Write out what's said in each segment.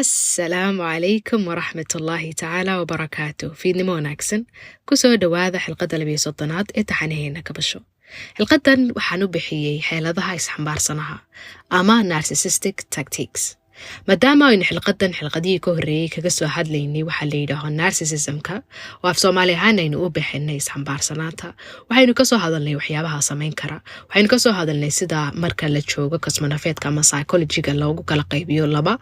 السلام عليكم ورحمة الله تعالى وبركاته. في نمو wanaagsan kusoo dhawaada xilqada 20 ee taxanaheena ka basho. xilqadan waxaan u bixiyay xeeladaha isxambaarsanaha ama narcissistic tactics. maadaama aynu xilqadii ka horeeyay kaga soo hadlaynay waxa la yiraahdo narcissismka oo af Soomaali ahaan aynu u bixinay isxambaarsanaanta. waxaynu ka soo hadalnay waxyaabaha sameyn kara. waxaynu ka soo hadalnay sida marka la joogo kasmanafeedka ama psychology-ga loogu kala qaybiyo laba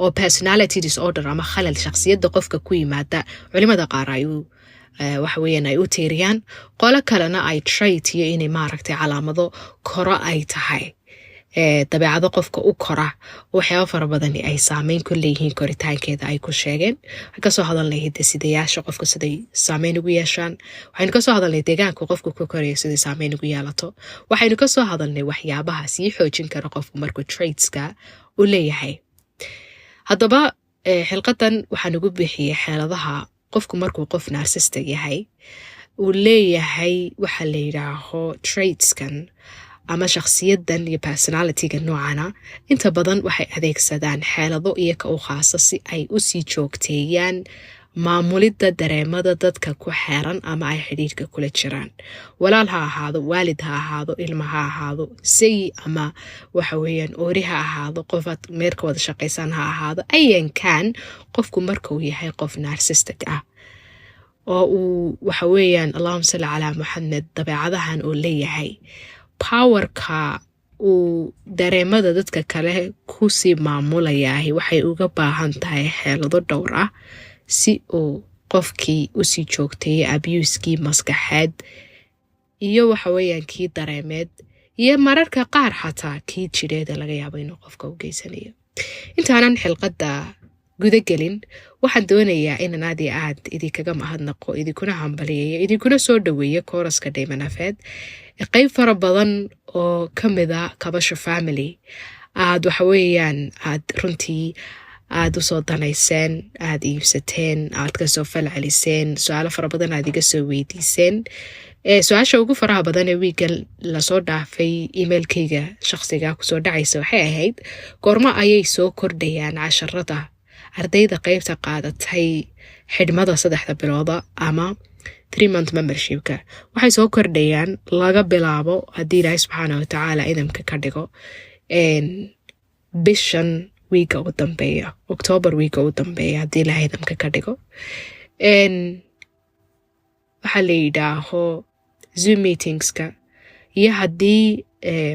oo personality disorder ama khalal shakhsiyadda qofka ku yimaada culimada qaar ay waxa weeyaan ay u tiiriyaan qolo kalena ay trait iyo inay maaragtay calaamado koro ay tahay dabeecado qofka u kora waxyaabo fara badan ay saameyn ku leeyihiin koritaankeeda ay ku sheegeen. waxaan ka soo hadalnay hidde-sidayaasha qofka siday saameyn ugu yeeshaan. waxaynu ka soo hadalnay deegaanka qofka ku korayo siday saameyn ugu yeelato. waxaynu ka soo hadalnay waxyaabaha sii xoojin kara qofku markuu traitska u leeyahay. haddaba xilqadan waxaan ugu bixiyay xeeladaha qofku markuu qof narcissistic yahay uu leeyahay waxa la yiraahdo traitskan ama shakhsiyadan iyo personality-ga noocana inta badan waxay adeegsadaan xeelado iyaga u khaasa si ay u sii joogteeyaan maamulidda dareemada dadka ku xeeran ama ay xidhiidhka kula jiraan. walaal ha ahaado, waalid ha ahaado, ilma ha ahaado, sayi ama waxa weeyaan oori ha ahaado, qofaad meerka wada shaqaysan ha ahaado, ayan kaan qofku marka uu yahay qof narcissistic ah oo uu waxa weeyaan Allahumma salli ala Muhammad dabeecadahan uu leeyahay powerka uu dareemada dadka kale ku sii maamulayahay waxay uga baahan tahay xeelado dhowr ah si uu qofkii u sii joogteeyay abuse-kii maskaxeed iyo waxa weeyaan kii dareemeed iyo mararka qaar xataa kii jireeda laga yaabo inuu qofka u geysanayo. intaanan xilqada guda gelin waxaan doonayaa inaan aad idinkaga mahadnaqo, idinkuna hambaliyeeyo, idinkuna soo dhaweeyo kooraska Dhaymanafeed qayb fara badan oo ka mid ah Kabasho Family aad waxa weeyaan aad runtii aad u soo danayseen, aad iibsateen, aad ka soo falceliseen, su'aalo fara badan aad iga soo weydiiseen. su-aasha ugu faraha badan ee wiigan lasoo dhaafay emailkayga shakhsiga kusoo dhacaysa waxay ahayd goorma ayay soo kordhayaan casharada ardayda qaybta qaadatay xidhmada 3 bilooda ama 3-month membership-ka. waxay soo kordhayaan laga bilaabo haddii Ilaahay subxaanahu wa tacaala idamka ka dhigo bishan wiiga ugu dambeeya, October wiiga ugu dambeeya haddii Ilaahay idamka ka dhigo. waxaa la yidhaaho Zoom meetingska iyo haddii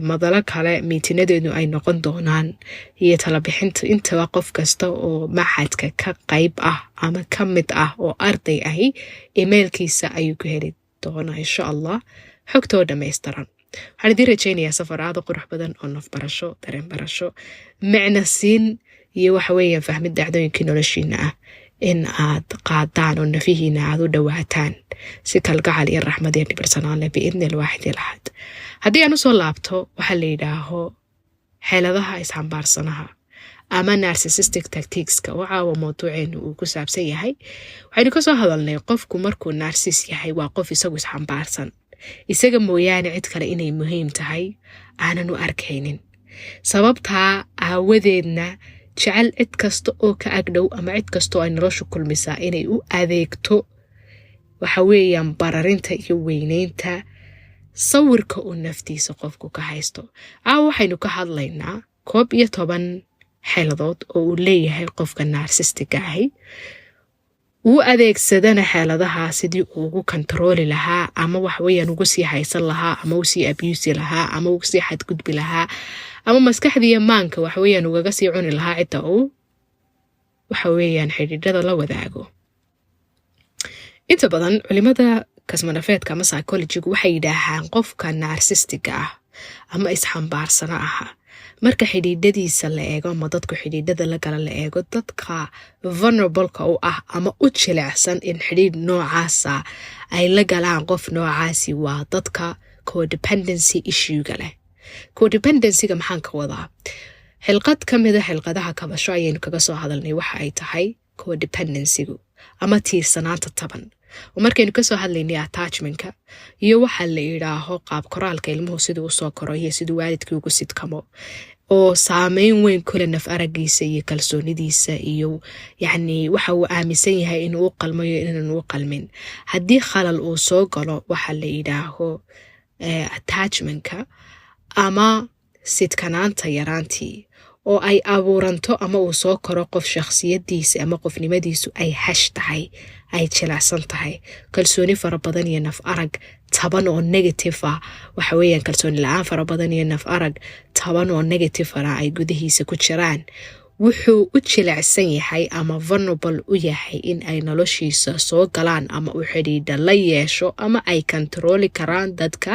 madalo kale miitinadeedu ay noqon doonaan iyo tala bixinta intaba qof kasta oo maxadka ka qayb ah ama ka mid ah oo arday ahi emailkiisa ayuu ku heli doonaa insha Allah xogtoo dhammaystiran. waxaan idin rajaynayaa safar aad u qurux badan oo naf barasho, dareen barasho, macna siin iyo waxa weeyaan fahmid dhacdooyinkii noloshiina ah in aad qaadaan oo nafihiina aad u dhawaataan si kalgacal iyo raxmad iyo dhibirsanaan leh biidni alwaaxid alahad. haddii aan u soo laabto waxaa la yidhaaho xeeladaha isxambaarsanaha ama narcissistic tactics-ka oo caawa mawduuceenu uu ku saabsan yahay. waxaynu ka soo hadalnay qofku markuu narciss yahay waa qof isagu isxambaarsan, isaga mooyaane cid kale inay muhiim tahay aanan u arkaynin. sababtaa aawadeedna jecel cid kasta oo ka agdhow ama cid kasta oo ay noloshu kulmisaa inay u adeegto waxa weeyaan bararinta iyo weyneynta sawirka uu naftiisa qofku ka haysto. waxaynu ka hadlaynaa 11 xeeladood oo uu leeyahay qofka narcissistic ahi. uu adeegsadana xeeladaha sidii ugu kontrooli lahaa ama wax weeyaan ugu sii haysan lahaa ama u sii abuse lahaa ama ugu sii xadgudbi lahaa ama maskaxdiiya maanka wax weeyaan ugaga sii cuni lahaa cidda uu waxa weeyaan xidhiidhada la wadaago. inta badan culimada kasmanafeedka ama psychology-gu waxay yidhaahaan qofka narcissistic ah ama isxambaarsana aha marka xidhiidhadiisa la eego ama dadku xidhiidhada la gala la eego dadka vulnerable-ka u ah ama u jilicsan in xidhiidh noocaasa ay la galaan qof noocaasi waa dadka codependency issue-ga leh. codependency-ga maxaan ka wadaa? xilqad ka mid ah xilqadaha kabasho ayaynu kaga soo hadalnay waxa ay tahay codependency-gu ama tiirsanaanta taban. markaynu ka soo hadlaynay attachment-ka iyo waxa la yiraaho qaab koraalka ilmuhu siduu soo koro iyo siduu waalidkii ugu sidkamo oo saameyn weyn ku leh naf aragiisa iyo kalsoonidiisa iyo yacni waxa uu aaminsan yahay inuu u qalmayo inaanu u qalmin. haddii khalal uu soo galo waxa la yidhaaho attachmentka ama sidkanaanta yaraantii oo ay abuuranto ama uu soo koro qof shakhsiyadiisa ama qofnimadiisu ay hash tahay, ay jilicsan tahay, kalsooni fara badan iyo naf arag taban oo negative ah, waxa weeyaan kalsooni la-aan fara badan iyo naf arag taban oo negative ah ay gudihiisa ku jiraan, wuxuu u jilicsan yahay ama vulnerable u yahay in ay noloshiisa soo galaan ama u xidhiidha la yeesho ama ay controli karaan dadka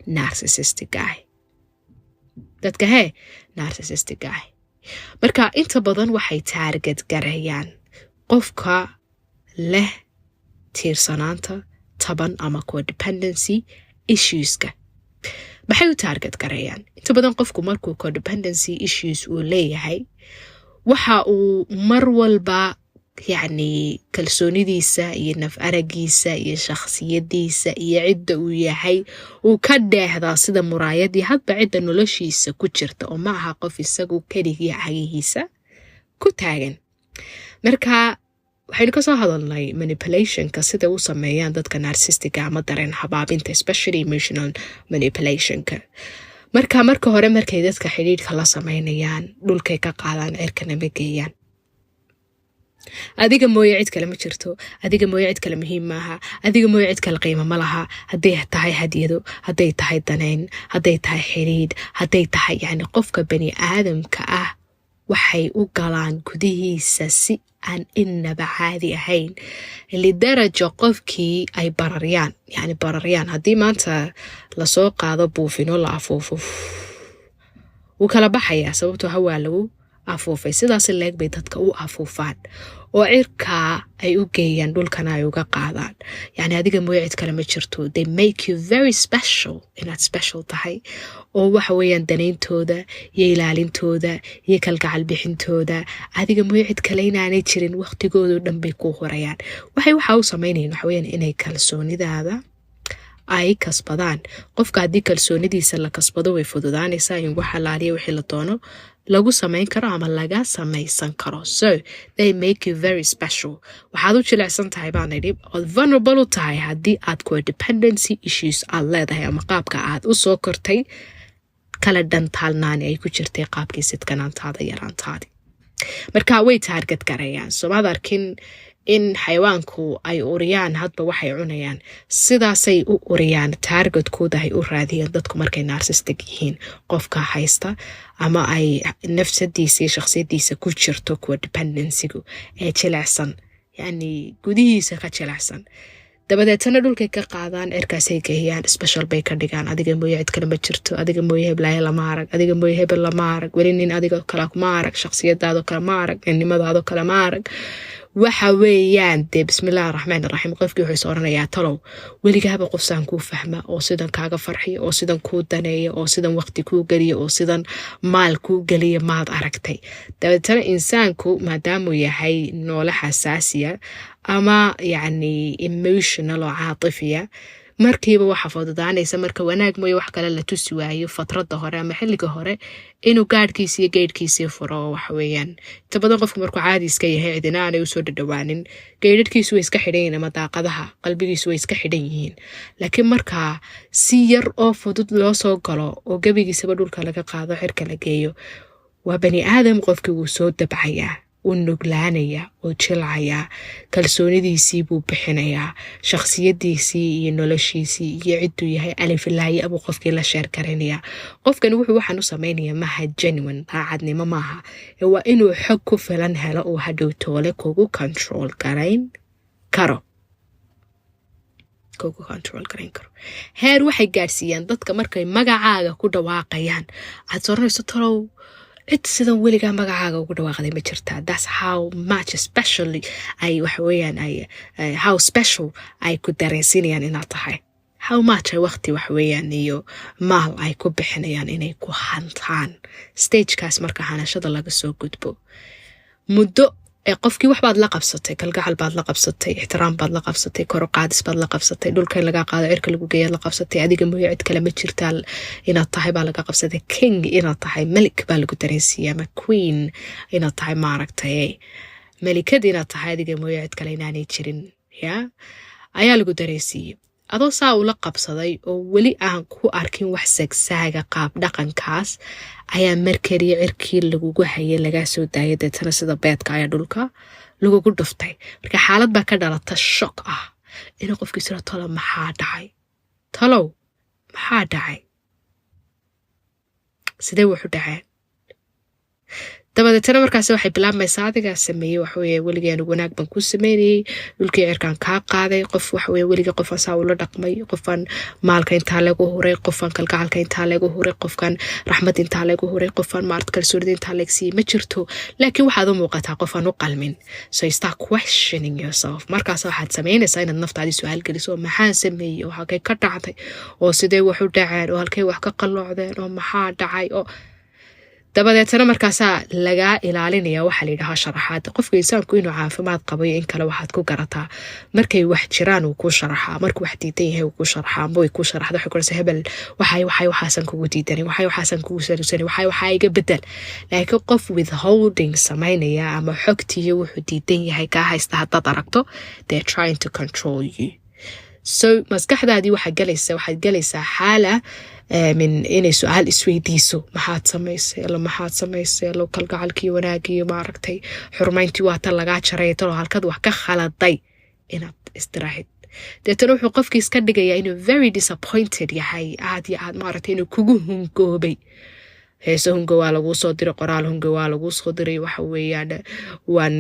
narcissistic ah. dadka narcissistic ah. marka inta badan waxay target gareeyaan qofka leh tiirsanaanta taban ama codependency issueska. maxay u target gareeyaan? inta badan qofku markuu codependency issues uu leeyahay waxa uu mar walba yacni kalsoonidiisa iyo naf aragiisa iyo shakhsiyadiisa iyo cidda uu yahay uu ka dheehdaa sida muraayadii hadba cidda noloshiisa ku jirta oo ma aha qof isagu keligii cagihiisa ku taagan. marka waxaynu ka soo hadalnay manipulationka sida u sameeyaan dadka narcissistiga ama dareen habaabinta, especially emotional manipulationka. marka hore markay dadka xidhiidhka la sameynayaan dhulkay ka qaadaan, cirkana ma geeyaan. adiga mooye cid kale ma jirto, adiga mooye cid kale muhiim maaha, adiga mooye cid kale qiimo ma laha, hadday tahay hadiyado, hadday tahay daneyn, hadday tahay xidhiidh, hadday tahay yacni qofka bani aadamka ah waxay u galaan gudihiisa si aan innaba caadi ahayn, lidaraja qofkii ay bararyaan. haddii maanta lasoo qaado buufino la afuufo wuu kala baxayaa, sababtoo hawaa lagu afuufay. sidaas leeg bay dadka u afuufaan oo cirkaa ay u geeyaan, dhulkana ay uga qaadaan. yacni adiga mooye cid kale ma jirto. they make you very special, inaad special tahay, oo waxa weeyaan danayntooda iyo ilaalintooda iyo kalgacal bixintooda adiga mooye cid kale inaanay jirin, waqtigoodu dhan bay ku horayaan. waxa u sameynayaan waxa weeyaan inay kalsoonidaada ay kasbadaan. qofka haddii kalsoonidiisa la kasbado way fududaanaysaa in wax alaaliya wixii la doono lagu samayn karo ama laga samaysan karo. so they make you very special. waxaad u jilicsan tahay baan idhi, ood vulnerable u tahay haddii aad codependency issues aad leedahay ama qaabka aad u soo kortay kala dhantaalnaani ay ku jirtay qaabkii sidkanaantaada yaraantaadi. marka way target gareeyaan. somaad arkin in xayawaanku ay uriyaan hadba waxay cunayaan, sidaasay u uriyaan, targetkooda ay u raadiyaan dadku markay narcissistic yihiin. qofka haysta ama ay nafsadiisa iyo shakhsiyadiisa ku jirto codependencygu ee jilicsan, yacni gudihiisa ka jilicsan, dabadeetana dhulkay ka qaadaan, cirkaasay geeyaan, special bay ka dhigaan. adiga mooye cid kale ma jirto, adiga mooye heblaaye lama arag, adiga mooye hebel lama arag, weli nin adiga kale ma arag, shakhsiyadaado kale ma arag, ninnimadaado kale ma arag. waxa weeyaan dee bismillahi raxmaan raxiim qofkii wuxuu is oranayaa talow weligaaba qofsaan kuu fahma oo sidan kaaga farxiya oo sidan kuu daneeya oo sidan waqti kuu geliya oo sidan maal kuu geliya maad aragtay. dabeetana insaanku maadaamuu yahay noole xasaasiya ama yacni emotional oo caatifiya, markiiba waxa fududaanaysa marka wanaag mooye wax kale la tusi waayo fatrada hore ama xilliga hore inuu gaadhkiisa iyo geydhkiisii furo. waxa weeyaan inta badan qofku markuu caadi iska yahay cidina aanay usoo dhadhawaanin, geydhadhkiisu way iska xidhan yihiin ama daaqadaha qalbigiisu way iska xidhan yihiin. laakiin markaa si yar oo fudud loo soo galo oo gebigiisaba dhulka laga qaado, cirka la geeyo, waa bani aadam qofkii wuu soo dabcayaa, u nuglaanayaa, oo jilcayaa, kalsoonidiisii buu bixinayaa, shakhsiyadiisii iyo noloshiisii iyo cidduu yahay alifilaaye abuu qofkii la sheer garanayaa. qofkani wuxuu waxaan u samaynayaa maaha genuine daacadnimo maaha, waa inuu xog ku filan helo oo hadhow toole kugu control garayn karo. heer waxay gaadhsiiyaan dadka markay magacaaga ku dhawaaqayaan aad soranayso talow cid sidan weligaa magacaaga ugu dhawaaqday ma jirtaa. that's how much especially ay waxa weeyaan ay how special ay ku dareensinayaan inaad tahay, how much ay waqti waxa weeyaan iyo maal ay ku bixinayaan inay ku hantaan. stagekaas marka hanashada laga soo gudbo, muddo qofkii wax baad la qabsatay, kalgacal baad la qabsatay, ixtiraam baad la qabsatay, kor u qaadis baad la qabsatay, dhulka in laga qaado, cirka lagu geeyo la qabsatay, adiga mooyo cid kale ma jirtaa inaad tahay baa laga qabsatay, king inaad tahay, malik baa lagu dareensiiyey, ama queen inaad tahay, maaragtay malikad inaad tahay, adiga mooyo cid kale inaanay jirin, ya ayaa lagu dareensiiyey. adoo saa ula qabsaday oo weli aan ku arkin wax sagsaaga qaab dhaqankaas ayaa markaliya cirkii lagugu hayay lagaa soo daayay, deetana sida beedka ayaa dhulka lagugu dhuftay. marka xaalad baa ka dhalata shock ah inuu qofkii siro talow maxaa dhacay, talow maxaa dhacay, sidee wuxu dhaceen. dabadeetana markaas waxay bilaabmaysaa adigaa sameeyey waxaweye weligeen wanaag baan ku sameynayey, dhulkii cirkaan kaa qaaday, qof waxaweye weliga qofaan saa ula dhaqmay, qofaan maalka intaa lagu huray, qofaan kalgacalka intaa lagu huray, qofkaan raxmad intaa lagu huray, qofaan maarad kalsoonida intaa laga siiyey ma jirto. laakiin waxaad u muuqataa qofaan u qalmin. so you start questioning yourself. markaas waxaad samaynaysaa inaad naftaadii su-aal geliso, oo maxaan sameeyey, oo halkay ka dhacday, oo sidee wax u dhaceen, oo halkay wax ka qalloocdeen, oo maxaa dhacay. oo dabadeetana markaasaa lagaa ilaalinaya waxaa la yidhahaa sharaxaad. qofka insaanku inuu caafimaad qabayo in kale waxaad ku garataa markay wax jiraan uu kuu sharaxaa, markuu wax diidan yahay uu kuu sharaxaa, amba way kuu sharaxda waxay koraysa hebel waxaasan kugu diidanin, waxaasan kugu sanuusanin, waxaa iga bedel. laakiin qof withholding samaynaya ama xogtiiyo wuxuu diidan yahay kaa haysta haddaad aragto, they're trying to control you. so maskaxdaadii waxaad galaysaa xaala min inay su-aal isweydiiso, maxaad samaysay, lo kalgacalkii wanaagiyo maaragtay xurmayntii waa tan lagaa jaray, talo halkad wax ka khaladay inaad istiraahid. deetana wuxuu qofkii iska dhigayaa inuu very disappointed yahay, aad iyo aad maaragtay inuu kugu hungoobay. heese hungo waa laguu soo diray, qoraal hungo waa laguu soo diray, waxa weeyaan waan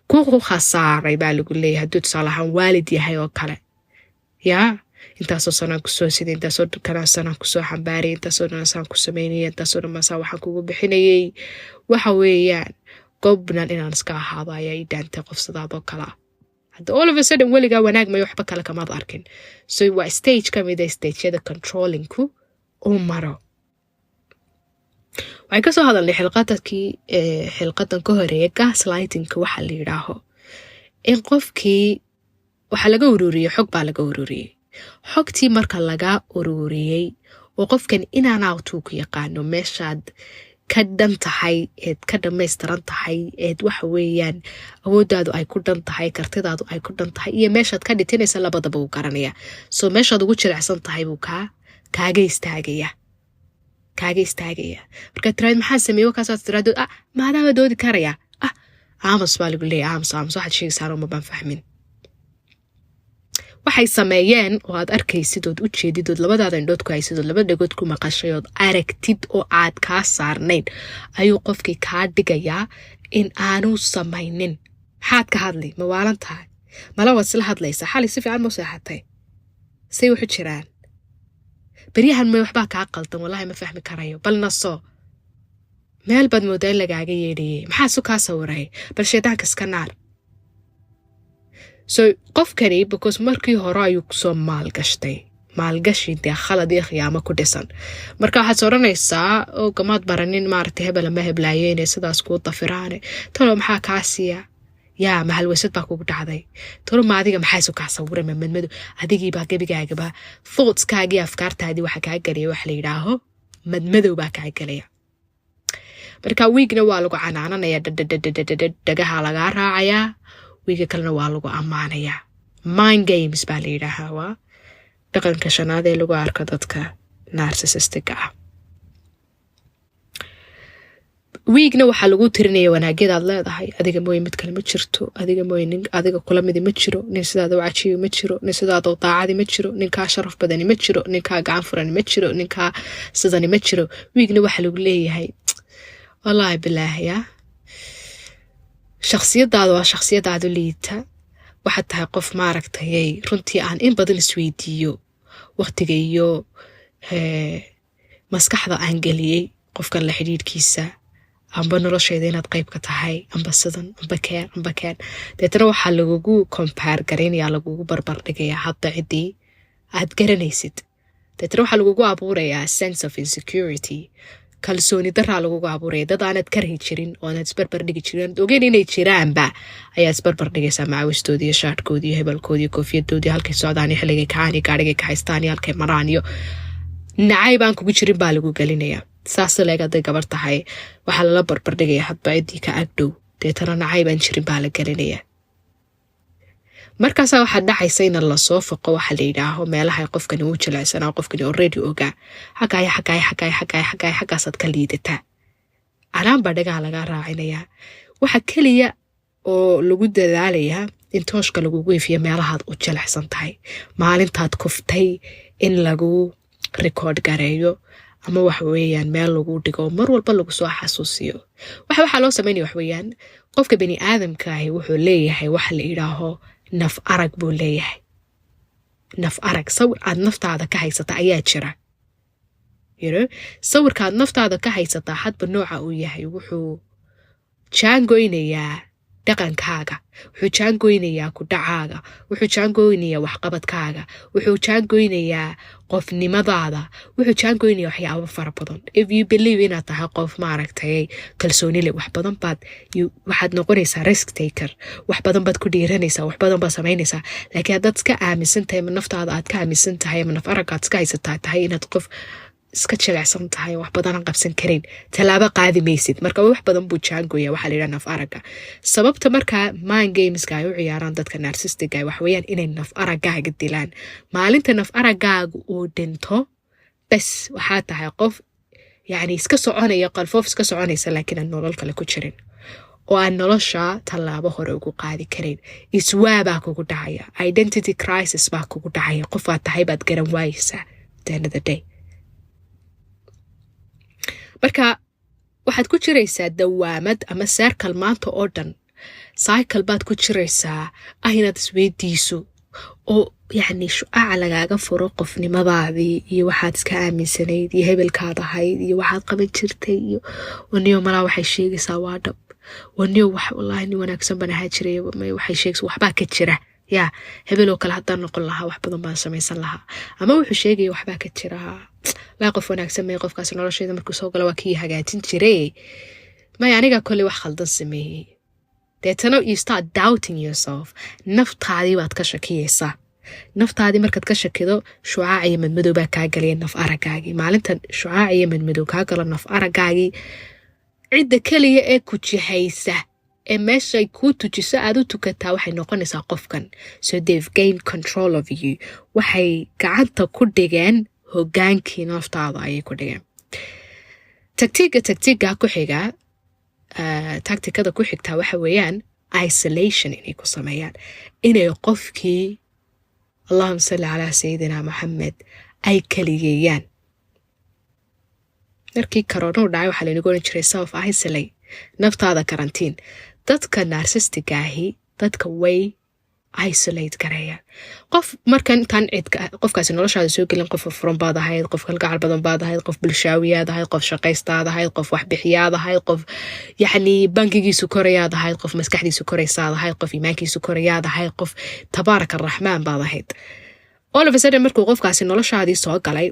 ku khasaaray baa lagu leeyahay hadduu tusaale ahaan waalid yahay oo kale. yaa intaasoo sanaan kusoo siday, intaasoo kanaa sanaan kusoo xambaaray, intaasoo dhanasaan ku samaynaya, intaasoo dhanmasaa waxaan kugu bixinayay. waxa weeyaan gobnan inaan iska ahaado ayaa ii dhaantay qof sidaadoo kalea. hadda all of a sudden weligaa wanaag mayo waxba kale kamaad arkin. so waa stage ka mida stageyada controllingku uu maro. waxay kasoo hadalnay xilqadan ka horeeya gaslightingka waxaa la yidhaaho in qofkii waxaa laga ururiyey, xog baa laga ururiyey. xogtii marka laga ururiyey oo qofkan inaanaatuu ku yaqaano meeshaad ka dhan tahay, eed ka dhamaystiran tahay, eed waxa weeyaan awooddaadu ay ku dhan tahay, kartidaadu ay ku dhan tahay, iyo meeshaad ka dhitinaysa labadaba uu garanaya. so meeshaad ugu jirecsan tahay buu kaaga istaagaya. markaad tiraad maxaa sameeye wakaasaad tiraado maadaama doodi karaya, aamus baa lagu leeya, aamus waxaad sheegaysaa uma baan fahmin. waxay sameeyeen oo aad arkaysid ood u jeedid ood labadaada indhood ku haysid ood laba dhagood ku maqashay ood aragtid oo aad kaa saarnayn ayuu qofkii kaa dhigayaa in aanu samaynin. maxaad ka hadli, ma waalan tahay, mala waad isla hadlaysaa, xali si fiican ma seexatay, say wuxu jiraan, beryahan may waxbaa kaa qaldan, wallaahi ma fahmi karayo, bal naso meel baad moodaa in lagaaga yeedhayey, maxaa su kaa sawiray, bal shaydaanka iska naar. so qofkani because markii hore ayuu kusoo maalgashi dee khalad iyo khiyaamo ku dhisan. marka waxaad soranaysaa oo gamaad baranin maaragtay hebel ama heblaayo inay sidaas kuu dafiraane, talo maxaa kaa siiya, yaa mahalweysad baa kugu dhacday, talo ma adiga maxaysu kaa sawiray, ma madmado adigiibaa gebigaagaba thoughtskaagii afkaartaadii waxa kaa gelaya wax la yidhaaho madmadow baa kaa gelaya. marka wiigna waa lagu canaananaya, dhagaha lagaa raacayaa, wiiga kalena waa lagu ammaanayaa. mind games baa la yidhaahaa, waa dhaqanka shanaad ee lagu arko dadka narcissistic ah. wiigna waxaa lagu tirinaya wanaagyadaad leedahay, adiga mooye mid kale ma jirto, adiga mooye nin adiga kula midi ma jiro, nin sidaada u cajiyo ma jiro, nin sidaada u daacadi ma jiro, ninkaa sharaf badani ma jiro, ninkaa gacan furani ma jiro, ninkaa sidani ma jiro. wiigna waxaa lagu leeyahay wallaahi bilaahiya shakhsiyadaada waa shakhsiyadaadu liita, waxaad tahay qof maaragtay runtii aan in badan isweydiiyo waqtiga iyo maskaxda aan geliyey qofkan la xidhiidhkiisa, amba nolosheeda inaad qayb ka tahay, amba sidan, amba keen. deetana waxaa lagugu compare garaynayaa, lagugu barbar dhigayaa hadda ciddii aad garanaysid. deetana waxaa lagugu abuurayaa sense of insecurity, kalsooni daraa lagugu abuuraya dad aanad karhi jirin oo aanad isbarbar dhigi jirin ogeyn inay jiraanba ayaa isbarbar dhigaysaa macaawistoodii iyo shaadhkoodii iyo hebelkoodii iyo koofiyadoodii halkay socdaan iyo xilligay kacaan iyo gaarigay ka haystaan iyo halkay maraan iyo nacayb aan kugu jirin baa lagu gelinayaa. saas leeg hadday gabar tahay waxaa lala barbar dhigaya hadba ciddii ka agdhow deetana nacayb aan jirin baa la gelinayaa. markaasaa waxaa dhacaysa in lasoo foqo waxa la yidhaaho meelaha qofkani uu jilecsanaa qofkani already ogaa xaggaasaad ka liidataa calaan baa dhagaha lagaa raacinayaa. waxa keliya oo lagu dadaalayaa in tooshka lagugu ifiyo meelahaad u jilecsan tahay. maalintaad kuftay in lagu rikoord gareeyo ama waxweeyaan meel lagu dhigo mar walba lagu soo xasuusiyo. waxaa loo sameynaya waxweeyaan qofka bani aadamka ahi wuxuu leeyahay waxa la yidhaaho naf arag buu leeyahay. naf arag sawir aad naftaada ka haysata ayaa jira. sawirka aad naftaada ka haysataa hadba nooca uu yahay wuxuu jaangoynayaa dhaqankaaga, wuxuu jaangoynayaa ku dhacaaga, wuxuu jaangoynayaa waxqabadkaaga, wuxuu jaangoynayaa qofnimadaada, wuxuu jaangoynayaa waxyaabo fara badan. if you believe inaad tahay qof maaragtay kalsooni leh wax badan waxaad noqonaysaa risk taker, wax badan baad ku dhiiranaysaa, wax badan baad samaynaysaa. laakiin haddaad iska aaminsan tahay ama naftaada aad ka aaminsan tahay ama naf araggaad iska haysataa tahay inaad qof iska jilecsan tahay wax badan qabsan karin talaabo qaadi maysid. marka wax badan buu jaangoya waxa la yiraahdaa naf aragga. sababta marka mind gameska ay u ciyaaraan dadka narcissistiga wax weeyaan inay naf araggaaga dilaan. maalinta naf araggaaga uu dhinto bas waxaa tahay qof iska soconaya qalfoof iska soconaysa laakiin aan nolol kale ku jirin oo aan nolosha talaabo hore ugu qaadi karin. iswaabaa kugu dhacaya, identity crisis baa kugu dhacaya, qof aad tahay baad garan waayeysaa at the end of the day. marka waxaad ku jiraysaa dawaamad ama circle maanta oo dhan. cycle baad ku jiraysaa inaad isweydiiso oo shucaaca lagaaga furo qofnimadaadii iyo waxaad iska aaminsanayd iyo hebelkaad ahayd iyo waxaad qaban jirtay iyo waniyo malaa waxay sheegaysaa waa dhab, waniyo wallaahi nin wanaagsan baan ahaa jiray waxay sheegaysaa waxbaa ka jira. hebeloo kale haddaan noqon lahaa wax badan baan samaysan lahaa. ama wuxuu sheegaya waxbaa ka jira laa qof wanaagsan may qofkaas nolosheeda markuu soo gala waa kii hagaajin jiray may aniga kolley wax khaldan sameeyey. deetana you start doubting yourself. naftaadii baad ka shakiyaysaa. naftaadii markaad ka shakido shucaac iyo madmadow baa kaa galaya naf araggaagii. maalinta shucaac iyo madmadow kaa galo naf araggaagii cidda keliya ee ku jihaysa ee meeshay kuu tujiso aad u tukataa waxay noqonaysaa qofkan. so they've gained control of you. waxay gacanta ku dhigeen hogaankii naftaada ayay ku dhigeen. tactiga ku xiga tacticada ku xigtaa waxa weeyaan isolation inay ku sameeyaan. inay qofkii allahuma salli calaa sayidina maxamed ay kaligeeyaan. markii corona u dhacay waxaa laynagu oran jiray self isolate, naftaada karantiin. dadka narcissistiga ahi dadka way isolate gareeyaan. qof markan intaan qofkaasi noloshaada soo gelin qof furan baad ahayd, qof kalgacal badan baad ahayd, qof bulshaawiyaad ahayd, qof shaqaystaad ahayd, qof waxbixiyaad ahayd, qof bankigiisu korayaad ahayd, qof maskaxdiisu koraysaad ahayd, qof iimaankiisu korayaad ahayd, qof tabaaraka araxmaan baad ahayd. all of a sudden markuu qofkaasi noloshaadii soo galay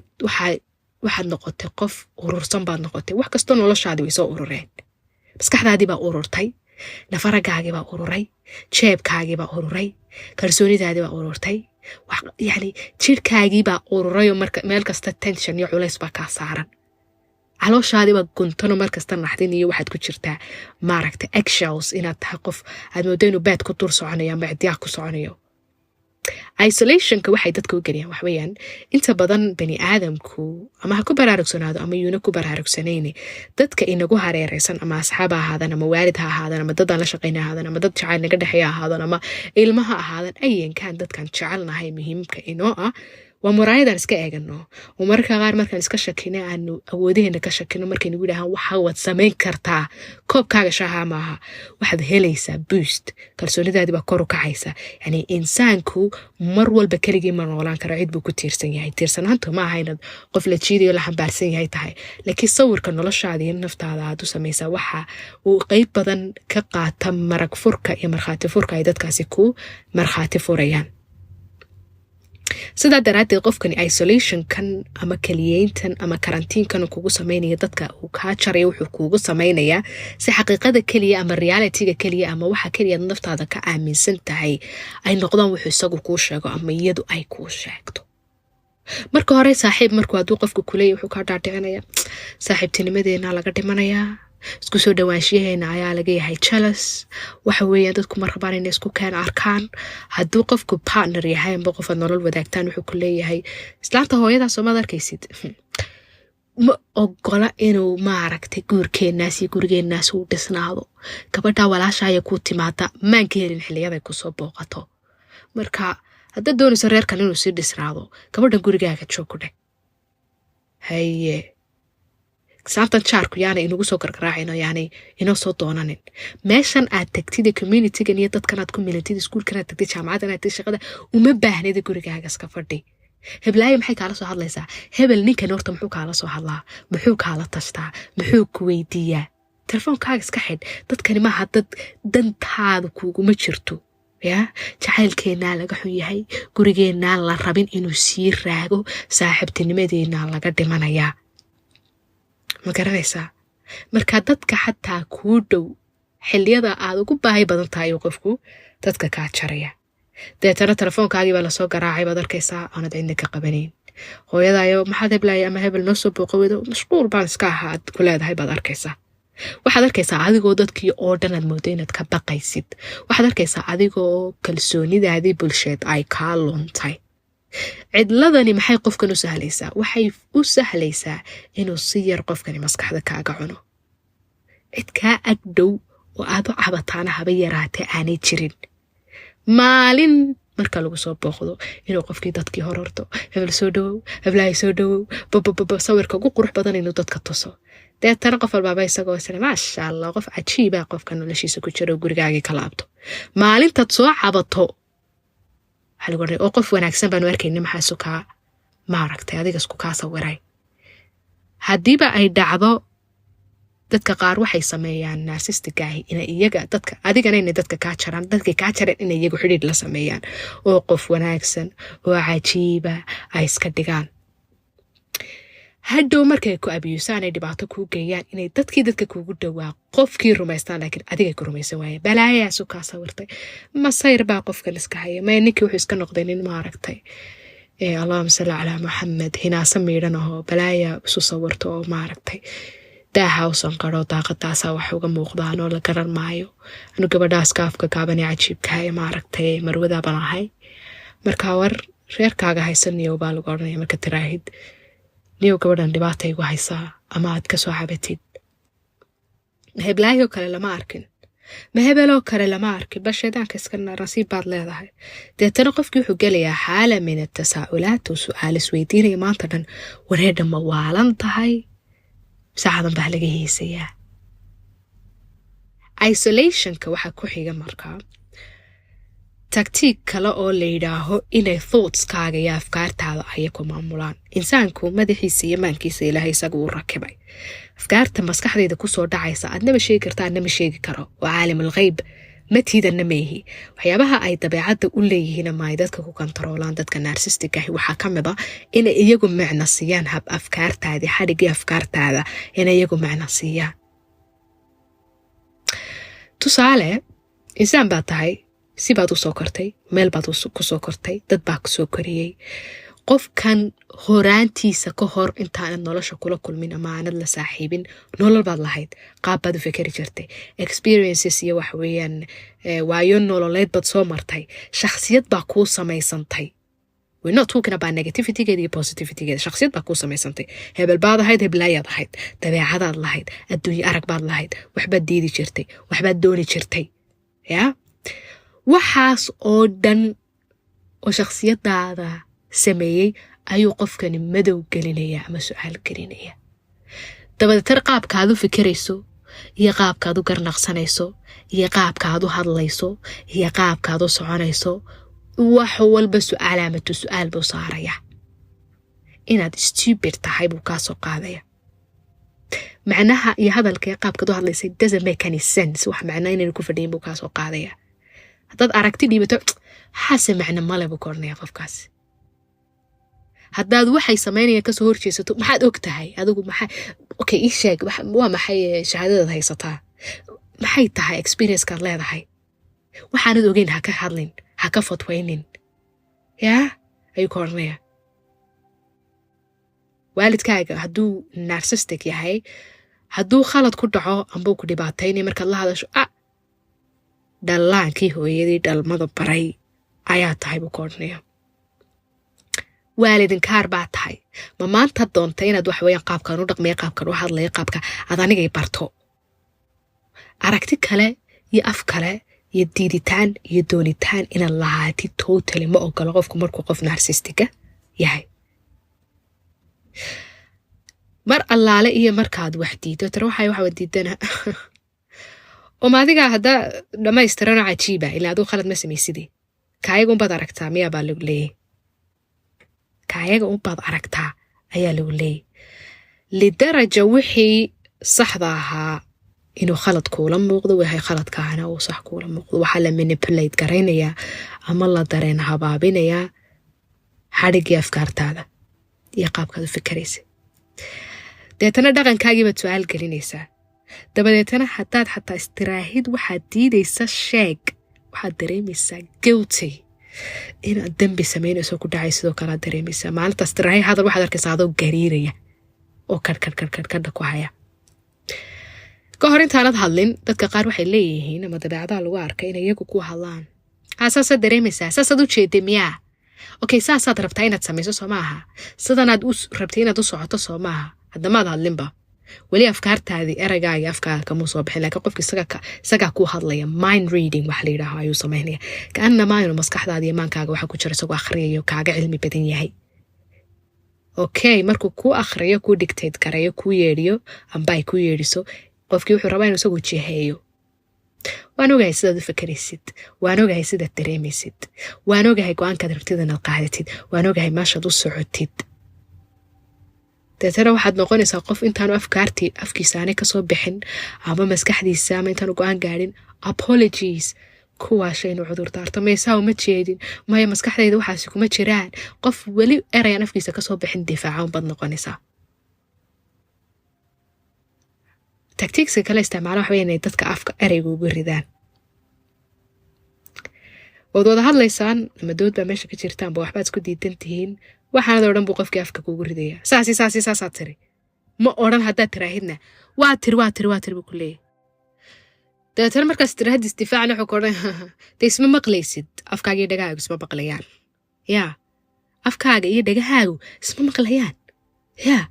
waxaad noqotay qof urursan baad noqotay. wax kastoo noloshaadii way soo urureen. maskaxdaadii baa ururtay, nafaragaagii baa ururay, jeebkaagii baa ururay, kalsoonidaadii baa ururtay, jirhkaagii baa ururayoo marka meel kasta tension iyo culays baa kaa saaran. calooshaadii baa guntano markasta naxdin iyo waxaad ku jirtaa maaragta eggshells inaad tahay qof aad moodo inuu baad ku dur soconayo ama icdiyaaq ku soconayo. isolationka waxay dadka u geliyaan waxweeyaan inta badan bani aadamku ama ha ku baraarugsanaado ama yuuna ku baraarugsanayni dadka inagu hareeraysan ama asxaab ha ahaadaan ama waalid ha ahaadaan ama dad aan la shaqayna ahaadaan ama dad jacayl naga dhexeeya ahaadaan ama ilmaha ahaadaan ayankaan dadkaan jecelnahay muhiimka inoo ah waa muraayadaan iska eegano. oo mararka qaar markaan iska shakino aanu awoodaheena ka shakino markaynu yidhaahaan waxa waad samayn kartaa koobkaaga shaaha maaha waxaad helaysaa boost, kalsoonidaadii baa kor u kacaysa. insaanku mar walba keligii ma noolaan karo, cid buu ku tiirsan yahay. tiirsanaantu ma aha inaad qof la jiidayo la xambaarsan yahay tahay, laakiin sawirka noloshaada iyo naftaada aad u samaysaa waxa uu qayb badan ka qaata marag furka iyo markhaati furka ay dadkaasi ku markhaati furayaan. sidaa daraaddeed qofkani isolationkan ama keliyeyntan ama karantiinkan kugu samaynaya dadka uu kaa jaraya wuxuu kuugu samaynayaa si xaqiiqada keliya ama realityga keliya ama waxa keliya naftaada ka aaminsan tahay ay noqdaan wuxuu isagu kuu sheego ama iyadu ay kuu sheegto. marka hore saaxiib markuu hadduu qofku kuleeya wuxuu kaa dhaadhicinaya saaxiibtinimadeena laga dhimanayaa, isku soo dhawaanshiyaheena ayaa laga yahay jealous, waxa weeyaan dadku ma rabaan inay isku keen arkaan. hadduu qofku partner yahay amba qof aad nolol wadaagtaan wuxuu ku leeyahay islaanta hooyadaas oo maad arkaysid ma ogola inuu maaragtay guurkeenaas iyo gurigeenaas uu dhisnaado. gabadha walaashaaya ku timaada maan ka helin xilliyaday kusoo booqato. marka haddaad doonayso reerkan inuu sii dhisnaado gabadhan gurigaaga joog ku dheh. haye saabtan jaarku yaana inugu soo gargaraacino yaani inoo soo doonanin. meeshan aad tagtida communitygan iyo dadkan aad ku milantida iskuulkan aad tagtid jaamacadan aad tagtid shaqada uma baahnida gurigaaga iska fadhi. heblaayo maxay kaala soo hadlaysaa? hebel ninkan horta muxuu kaala soo hadlaa? muxuu kaala tashtaa? muxuu ku weydiiyaa? telefoonkaaga iska xidh. dadkani maaha dad dantaada kuuguma jirto. ya jacaylkeennaa laga xun yahay, gurigeennaa la rabin inuu sii raago, saaxiibtinimadeennaa laga dhimanayaa. ma garanaysaa? marka dadka xataa kuu dhow xilliyada aad ugu baahi badan tahay uu qofku dadka kaa jaraya. deetana telefoonkaagii baa lasoo garaacay baad arkaysaa aanad cidna ka qabanayn. hooyadaayo maxaad heblaaya ama hebel noo soo booqa weydo mashquul baan iska ahaa aad ku leedahay baad arkaysaa. waxaad arkaysaa adigoo dadkii oo dhan aad moodo inaad ka baqaysid. waxaad arkaysaa adigoo kalsoonidaadii bulsheed ay kaa luntay. cidladani maxay qofkan u sahlaysaa? waxay u sahlaysaa inuu si yar qofkani maskaxda kaaga cuno. cid kaa agdhow oo aad u cabataana haba yaraatee aanay jirin. maalin marka lagu soo booqdo inuu qofkii dadkii hororto, hebel soo dhawow, heblahay soo dhawow, babababa sawirka ugu qurux badan inuu dadka tuso. deetana qof walbaaba isagoo isle maasha allah qof cajiiba qofka noloshiisa ku jiro gurigaagii ka laabto. maalintaad soo cabato oo qof wanaagsan baanu arkayna maxaa sukaa maaragtay adiga isku kaa sawiray. haddiiba ay dhacdo dadka qaar waxay sameeyaan narcissistic-ahi inay iyaga dadka adigana inay dadka kaa jaraan, dadkay kaa jareen inay iyagu xidhiidh la sameeyaan oo qof wanaagsan oo cajiiba ay iska dhigaan. hadhow markay ku abiyusaan ay dhibaato kuu geeyaan inay dadkii dadka kuugu dhowaa qofkii rumaystaan laakiin adigay ku rumaysan waayeen. balaayaasu kaa sawirtay, masayr baa qofkan iska haya, maya ninkii wuxuu iska noqday nin maaragtay allahuma salli calaa maxamed hinaasa miidhan ahoo balaaya isu sawirto oo maaragtay daaha usan qaro daaqadaasaa wax uga muuqdaan oo la garan maayo. anu gabadhaas kaafka gaabanee cajiibkahay maaragtay marwadaaban ahay. markaa war reerkaaga haysaniyo baa lagu odhanaya marka tiraahid niyow gabadhan dhibaata igu haysaa ama aad ka soo cabatid. heblaayo kale lama arkin, ma hebeloo kale lama arkin, bal shaydaanka iska nasiib baad leedahay. deetana qofkii wuxuu gelayaa xaala min atasaa'ulaat oo su-aal isweydiinaya maanta dhan wareedha ma waalan tahay saacadan baa laga hiisayaa. isolationka waxaa ku xiga markaa tagtiig kale oo la yidhaaho inay thoughtskaaga iyo afkaartaada aya ku maamulaan. insaanku madaxiisa iyo maankiisa ilaahay isaga uu rakibay. afkaarta maskaxdayda kusoo dhacaysa aadnama sheegi karta adnama sheegi karo, waa caalimul ghayb, matiidanna meehi. waxyaabaha ay dabeecadda u leeyihiin ama ay dadka ku kontaroolaan dadka narcissistic-ahi waxaa ka mid a inay iyagu macno siiyaan hab afkaartaadii xadhigii afkaartaada inay iyagu macno siiyaan. tusaale insaan baad tahay, si baad u soo kortay, meel baad ku soo kortay, dad baa ku soo koriyey. qofkan horaantiisa ka hor intaanad nolosha kula kulmin ama aanad la saaxiibin nolol baad lahayd, qaab baad u fikeri jirtay, experiences iyo wax weeyaan waayo nololeed baad soo martay, shakhsiyad baa kuu samaysantay. we're not talking about negativitygeeda iyo positivitygeeda, shakhsiyad baa kuu samaysantay. hebel baad ahayd, heblaayaad ahayd, dabeecadaad lahayd, adduunye arag baad lahayd, waxbaad diidi jirtay, waxbaad dooni jirtay. ya waxaas oo dhan oo shakhsiyadaada sameeyey ayuu qofkani madow gelinaya ama su-aal gelinaya. dabadeetana qaabkaad u fikirayso iyo qaabkaad u garnaqsanayso iyo qaabkaad u hadlayso iyo qaabkaad u soconayso wax walba su-aalaamatu su-aal buu saaraya. inaad stupid tahay buu kaa soo qaadaya. macnaha iyo hadalka iyo qaabkaad u hadlaysay doesn't make any sense, wax macnaa inaynu ku fadhiyin buu kaa soo qaadaya. haddaad aragti dhiibato xaase macno male buu ka odhanaya qofkaasi. haddaad waxay samaynayaan kasoo horjeesato maxaad og tahay adigu maxaa okay ii sheeg waa maxay shahaadadaad haysataa maxay tahay experience-kaad leedahay waxaanad ogeyn ha ka hadlin ha ka fatwaynin yaa ayuu ka odhanaya waalidkaaga hadduu narcissistic yahay hadduu khalad ku dhaco ambuu ku dhibaataynay markaad la hadasho dhallaankii hooyadii dhalmada baray ayaa tahay buu ka odhanaya waalidinkaar baa tahay ma maanta doonta inaad wax weeyaan qaabkan u dhaqmaya qaabkan u hadlaya qaabka aad anigay barto aragti kale iyo af kale iyo diiditaan iyo doonitaan inaad lahaatid totally ma ogolo qofku markuu qof narcissistiga yahay mar allaale iyo markaad wax diido tara waxa diidana oma adiga haddaa dhammaystirano cajiiba ilaa aduu khalad ma samaysidii kaayaga unbaad aragtaa miyaa baa lagu leeyay kaayaga unbaad aragtaa ayaa lagu leeyay lidaraja wixii saxda ahaa inuu khalad kuula muuqdo waxay khaladkaana uu sax kuula muuqdo waxaa la manipulate garaynayaa ama la dareen habaabinayaa xadhiggii afkaartaada iyo qaabkaad u fikeraysa deetana dhaqankaagii baad su-aal gelinaysaa dabadeetana haddaad xataa istiraahid waxaad diidaysa sheeg waxaad dareemaysaa guilty inaad dembi samaynayso ku dhacay sidoo kale aad dareemaysaa maalinta istiraahi hadal waxaad arkaysaa adoo gariiraya oo kadhkadhkadhkadha ku haya ka hor intaanad hadlin dadka qaar waxay leeyihiin ama dabeecadaha lagu arkay inay iyagu ku hadlaan saasaad dareemaysaa saasaad u jeeday miyaa okay saasaad rabtaa inaad samayso soo maaha sidanaad u rabtay inaad u socoto soo maaha haddamaad hadlinba weli afkaartaadii eraygaagii afkaaga kamuu soo bixin laakiin qofki isagaa ku hadlaya mind reading wax la yidhaaho ayuu samaynaya kaanama inuu maskaxdaada iyo maankaaga waxa ku jira isagoo akhriyayo kaaga cilmi badan yahay okay markuu ku akhriyo ku dictate garayo ku yeedhiyo amba ay ku yeedhiso qofkii wuxuu rabaa inuu isagu jiheeyo waan ogahay sidaad u fakaraysid waan ogahay sidaad dareemaysid waan ogahay go-aankaad rabtid inaad qaadatid waan ogahay meeshaad u socotid deetana waxaad noqonaysaa qof intaanu afkiisa aanay kasoo bixin ama maskaxdiisa ama intaanu go-aan gaadhin apologies kuwaasha inuu cudur daarto maysaa uma jeedin maya maskaxdayda waxaasi kuma jiraan qof weli erayaan afkiisa kasoo bixin difaaca unbaad noqonaysaa tactiicska kale isticmaala waxa weeye inay dadka afka erayga ugu ridaan ood wada hadlaysaan ama dood baa meesha ka jirtaan ba waxbaad isku diidan tihiin waxaanad odhan buu qofkii afka kugu ridaya saasaad tiri ma odhan haddaad tiraahidna waa tiri buu ku leeyahy dabeetana markaas tiraahid isdifaacna wuxuu ka odhan dee isma maqlaysid afkaaga iyo dhagahaagu isma maqlayaan yaa afkaaga iyo dhagahaagu isma maqlayaan yaa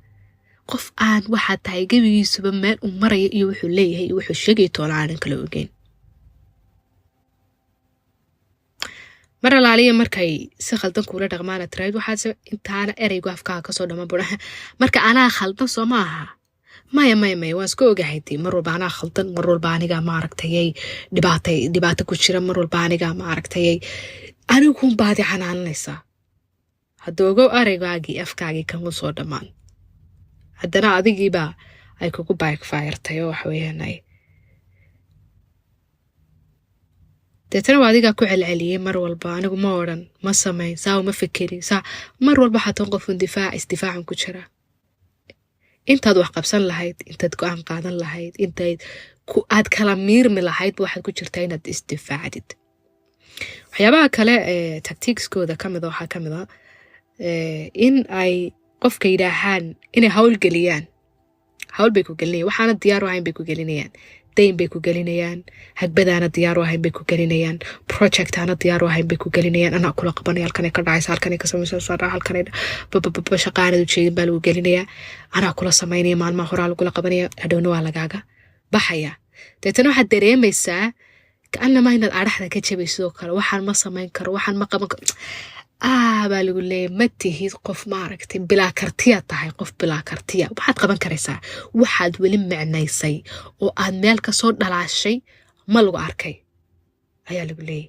qof aan waxaa tahay gebigiisuba meel uu maraya iyo wuxuu leeyahay iyo wuxuu sheegay toona aanan kala ogeyn mar alaaliya markay si khaldan kuula dhaqmaana tiraahid waxaad intaana eraygu afkaaga kasoo dhama budha marka anaa khaldan soo maaha maya waan isku ogahaydii mar walba anaa khaldan mar walba anigaa maaragtayay dhibaato ku jira mar walba anigaa maaragtayay aniguun baadi xanaananaysaa hadda ogow eraygaagii afkaagii kama soo dhammaan haddana adigiibaa ay kugu backfirtay oo waxweeyaan deetana waa adigaa ku celceliyey mar walba anigu ma odhan ma samayn saa uma fekerin saa mar walba xataa qofun isdifaacan ku jira intaad wax qabsan lahayd intaad go-aan qaadan lahayd intayd aad kala miirmi lahayd waxaad ku jirtaa inaad isdifaacdid waxyaabaha kale ee tactiicskooda kamid waxaa kamid a in ay qofka yidhaahaan inay hawl bay ku gelinayaan waxaana diyaar u ahayn bay ku gelinayaan dayn bay ku gelinayaan hagbadaana diyaar u ahayn bay ku gelinayaan projectaana diyaar u ahayn bay ku gelinayaan anaa kula qabanaya halkanay ka dhacaysa halkanay ka samaysa halkanay shaqaanad ujeedin baa lagu gelinayaa anaa kula samaynaya maalmaha horaa lagula qabanaya hadhowna waa lagaaga baxaya deetana waxaad dareemaysaa kaanama inaad adhaxda ka jabay sidoo kale waxaan ma samayn karo waxaan ma qaban karo baa lagu leeyay ma tihid qof maaragtay bilaa kartiya tahay qof bilaa kartiya waxaad qaban karaysaa waxaad weli macnaysay oo aad meel kasoo dhalaashay ma lagu arkay ayaa lagu leeyay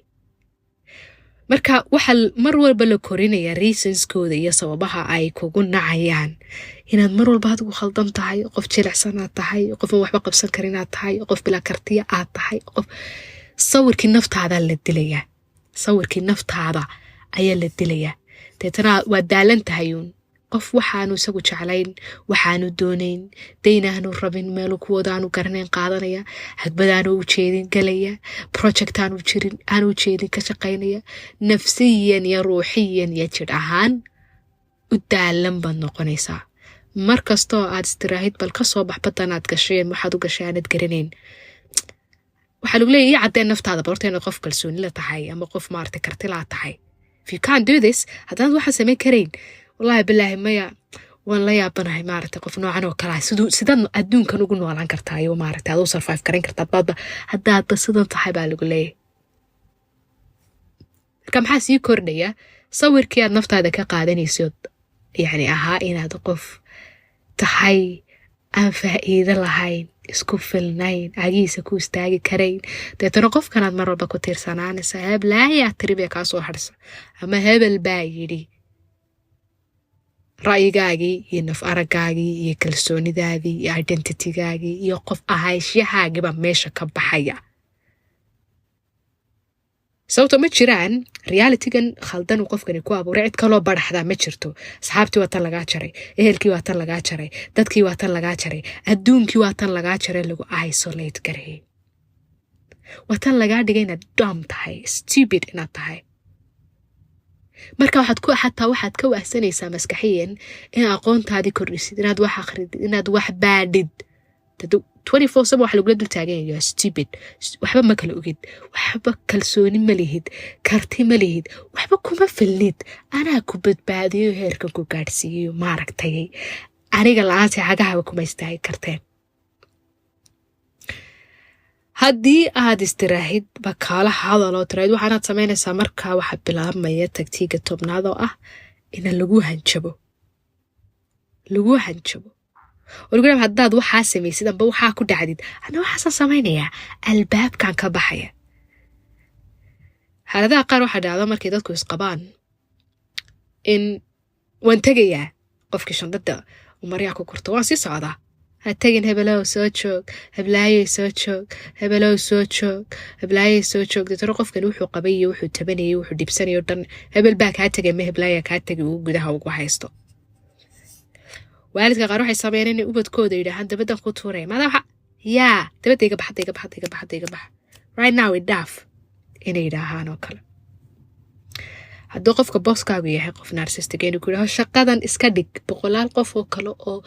marka waxaa mar walba la korinaya reasonskooda iyo sababaha ay kugu nacayaan inaad mar walba adigu khaldan tahay qof jilicsanaad tahay qofan waxba qabsan karinaad tahay qof bilaa kartiya aad tahay qof sawirkii naftaada la dilayaa ayaa la dilayaa deetana waa daalan tahayuun qof waxaanu isagu jeclayn, waxaanu doonayn, daynaanu rabin, meelu ku wadaanu garanayn qaadanaya, hagbadaanu u jeedin galaya, project aanu jeedin ka shaqaynaya, nafsiyan iyo ruuxiyan iyo jidh ahaan u daalan baad noqonaysaa. mar kastoo aad istiraahid bal ka soo bax badan aad gasheen waxaad u gashay aanad garanayn, waxaa lagu leeyahay caddeen naftaada barta inaad qof kalsooni la tahay ama qof maaragtay karti laa tahay. If you can't do this, haddaan waxa samayn karayn, wallaahi bilaahi maya waan la yaabanahay maaragtay qof noocan oo kale sidaad adduunkan ugu noolaan kartaa iyo maaragtay aad u survive garan kartaa badda haddaadba sidan tahay baa lagu leeyahay. marka maxaa sii kordhaya sawirkii aad naftaada ka qaadanaysood yacni ahaa inaad qof tahay aan faa'iido lahayn, isku filnayn, cagiisa ku istaagi karayn. deetana qofkanaad mar walba ku tiirsanaanaysa heblaayaa tiri bay kaa soo harsa ama hebel baa yidhi. ra'yigaagii iyo naf aragaagii iyo kalsoonidaadii iyo identitygaagii iyo qof ahaanshyahaagiiba meesha ka baxaya. sababto ma jiraan realitygan khaldan uu qofkani ku abuuray cid kaloo baraxdaa ma jirto. asxaabtii waa tan lagaa jaray, ehelkii waa tan lagaa jaray, dadkii waa tan lagaa jaray, adduunkii waa tan lagaa jaray, lagu isolate gareeyay. waa tan lagaa dhigay inaad dumb tahay, stupid inaad tahay. marka waxaad ka wahsanaysaa maskaxiyan in aqoontaadii kordhisid, inaad wax akhridid, inaad wax baadhid. 24/7 wax lagula dul taagan yahay stupid, waxba ma kala ogid, waxba kalsooni ma lihid, karti ma lihid, waxba kuma filnid. anaa ku badbaadiyo heerkan ku gaadhsiiyo maaragtay aniga la-aantii xagahaba kuma istaagi karteen. haddii aad istiraahid bakaala hadaloo tiraahid waxaanaad samaynaysaa, markaa waxaa bilaabmaya tagtiiga tobnaad oo ah ina lagu hanjabo. warguraam haddaad waxaa samaysid amba waxaa ku dhacdid, ana waxaasaan samaynayaa, albaabkan ka baxaya. xaaladaha qaar waxaa dhacda markay dadku isqabaan in waan tegayaa, qofkii shandada umaryaa ku korto, waan sii socdaa, ha tegin, hebelow soo joog, heblaayey soo joog, hebelow soo joog, heblaayey soo joog. deetana qofkani wuxuu qabay iyo wuxuu tabanayay wuxuu dhibsanayo dhan hebel baa kaa tegay ma heblaaya kaa tegay uu gudaha ugu haysto. waalidka qaar waxay sameeyeen inay ubadkooda yidhaahaan dabadan ku tuuraya maada waxa yaa dabadda iga baxa right now idhaaf inay yidhaahaan oo kale. hadduu qofka booskaagu yahay qof narsistic inuu ku yidhaho shaqadan iska dhig, boqolaal qof oo kale oo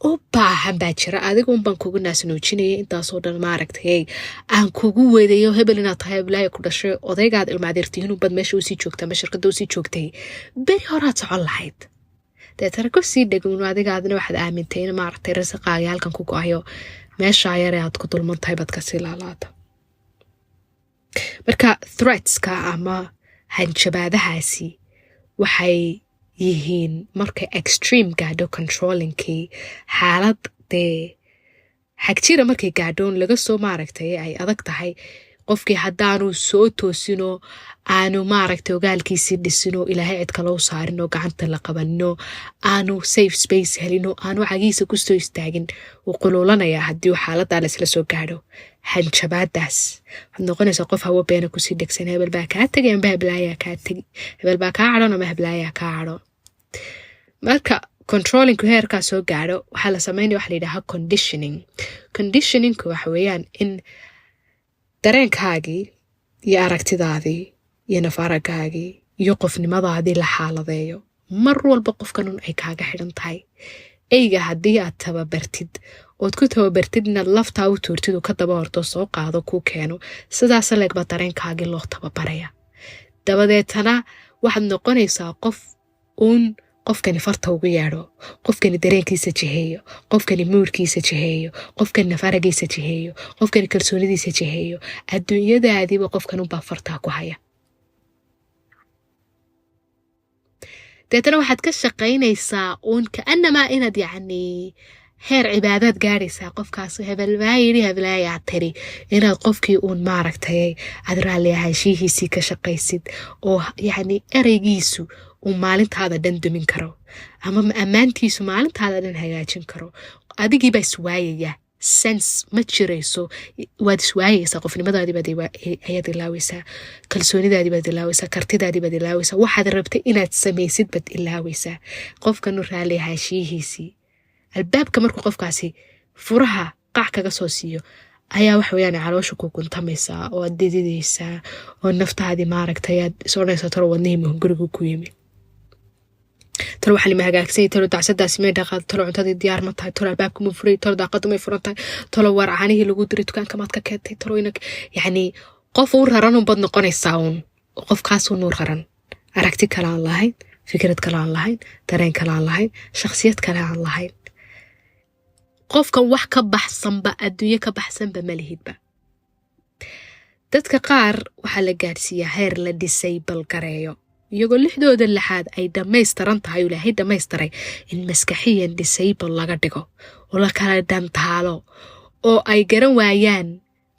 u baahan baa jira, adiga unbaan kugu naasnuujinaya intaasoo dhan maaragtay aan kugu weedayo hebel inaad tahay heblaaya ku dhashay, odaygaad ilmaadeertihiin unbad meesha usii joogta ama shirkadda usii joogtay, beri horaad socon lahayd. deetana ku sii dhegowno adigaadna waxaad aamintay in maaragtay rasiqaagii halkan ku go-ayo, meeshaa yare aad ku dulman tahay baad kasii laalaada. marka threatska ama hanjabaadahaasi waxay yihiin markay extreme gaadho controllingkii, xaalad dee xagjira markay gaadhoon laga soo maaragtay ay adag tahay qofkii haddaanu soo toosino, aanu maaragtay ogaalkiisii dhisino, ilaahay cid kale u saarino, gacanta la qabanino, aanu safe space helino, aanu cagiisa ku soo istaagin, wuu quluulanayaa haddii uu xaaladdaa laisla soo gaadho. hanjabaadaas waxaad noqonaysaa qof hawo beena kusii dhegsan, hebel baa kaa tegay amba heblaayaa kaa tegi, hebel baa kaa cadhon ama heblaayaa kaa cadhon. marka controllingku heerkaa soo gaadho waxaa la sameynaya waxa la yidhahaa conditioningku waxa weeyaan in dareenkaagii iyo aragtidaadii iyo nafaragaagii iyo qofnimadaadii la xaaladeeyo. mar walba qofkanun ay kaaga xidhan tahay. eyga haddii aad tababartid ood ku tababartid inaad laftaa u tuurtid uu ka daba horto soo qaado kuu keeno, sidaas leegba dareenkaagii loo tababaraya. dabadeetana waxaad noqonaysaa qof uun qofkani farta ugu yeedho, qofkani dareenkiisa jiheeyo, qofkani muurkiisa jiheeyo, qofkani nafaragiisa jiheeyo, qofkani kalsoonidiisa jiheeyo. adduunyadaadiiba qofkan unbaa fartaa ku haya. deetana waxaad ka shaqaynaysaa uun kaanamaa inaad yacni heer cibaadaad gaadhaysaa. qofkaas hebel baa yidhi heblaayaa tiri, inaad qofkii uun maaragtay aad raalli ahaanshihiisii ka shaqaysid oo yacni ereygiisu uu maalintaada dhan dumin karo ama ammaantiisu maalintaada dhan hagaajin karo. adigiibaa iswaayaya sense ma jirayso waad iswaayaysaa qofnimadaadii baad ayaad ilaawaysaa kalsoonidaadii baad ilaawaysaa kartidaadii baad ilaawaysaa waxaad rabtay inaad samaysid baad ilaawaysaa qofkanu raalli ahaashiyihiisii albaabka markuu qofkaasi furaha qac kaga soo siiyo ayaa wax weeyaan caloosha ku guntamaysaa oo aad dididaysaa oo naftaadii maaragtay aad isodhanaysaa talo wadnihii mahungurigu ku yimi talo waxaa lima hagaagsay talo dacsadaasi may dhaqaad talo cuntadii diyaar ma tahay talo albaabka ma furay talo daaqadu may furan tahay talo warcaanihii lagu diray dukaanka maad ka keentay talo yacni qof uu raran unbad noqonaysaa uun qofkaasuu nuur raran aragti kale aan lahayn fikrad kale aan lahayn dareen kale aan lahayn shakhsiyad kale aan lahayn qofkan wax ka baxsanba adduunyo ka baxsanba ma lihidba dadka qaar waxaa la gaadhsiiyaa heer la disable gareeyo iyagoo lixdooda lixaad ay dhammaystiran tahay ilaahay dhammaystiray in maskaxiyan disable laga dhigo oo la kala dhantaalo oo ay garan waayaan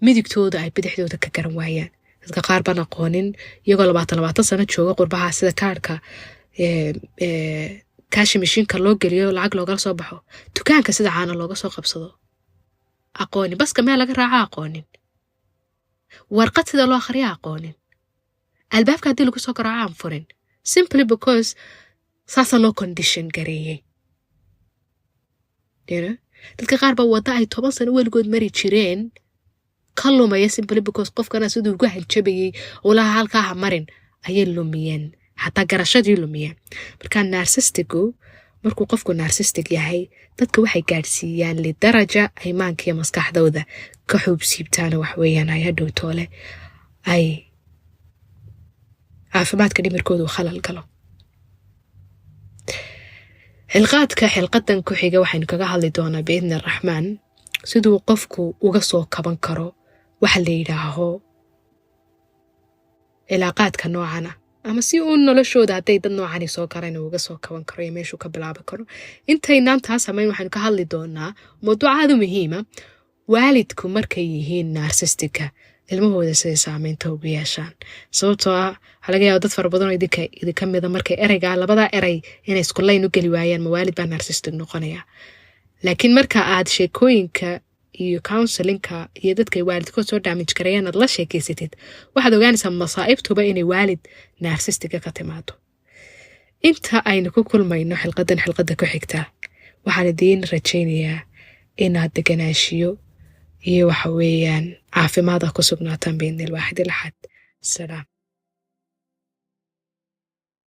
midigtooda ay bidixdooda ka garan waayaan dadka qaar baan aqoonin iyagoo 20 sano jooga qurbaha sida kaarka kaashi mashiinka loo geliyo lacag loogala soo baxo dukaanka sida caana looga soo qabsado aqoonin baska meel laga raaca aqoonin warqad sida loo akhriya aqoonin albaabka haddii lagu soo garaaco aan furin simply because saasa loo condition gareeyey dadka qaar baa wadda ay 10 sano weligood mari jireen ka lumaya simply because qofkana siduu ugu hanjabayey ulaha halkaa ha marin ayay lumiyeen xataa garashadii lumiyeen markaa narcistigu markuu qofku narcistic yahay dadka waxay gaadhsiiyaan lidaraja ay maanka iyo maskaxdooda ka xuubsiibtaana wax weeyaan ay hadhow toole ay caafimaadka dhimirkoodu khalal galo xilqadan ku xiga waxaynu kaga hadli doonaa biidni raxmaan siduu qofku uga soo kaban karo waxa la yidhaaho cilaaqaadka noocana ama si uu noloshooda hadday dad noocani soo garan uga soo kaban karo iyo meeshuu ka bilaabi karo intaynaan taas samayn waxaynu ka hadli doonaa mawduuc aad u muhiima waalidku markay yihiin narsistika ilmahooda siday saamaynta ugu yeeshaan sababtoo ah waxaa laga yaaba dad fara badan oo idinka mida markay ereyga labadaa erey inay isku layn u geli waayaan mawaalid baa narsistic noqonaya laakiin marka aad sheekooyinka iyo counselinka iyo dadkay waalidkood soo damage karayaan aad la sheekeysatid waxaad ogaanaysaa masaa'ibtuba inay waalid narsistiga ka timaado inta aynu ku kulmayno xilqadda ku xigta waxaan idiin rajaynayaa inaad deganaashiyo iyo waxa weeyaan caafimaad ku sugnaataan biidni ilwaaxid ilaxad salaam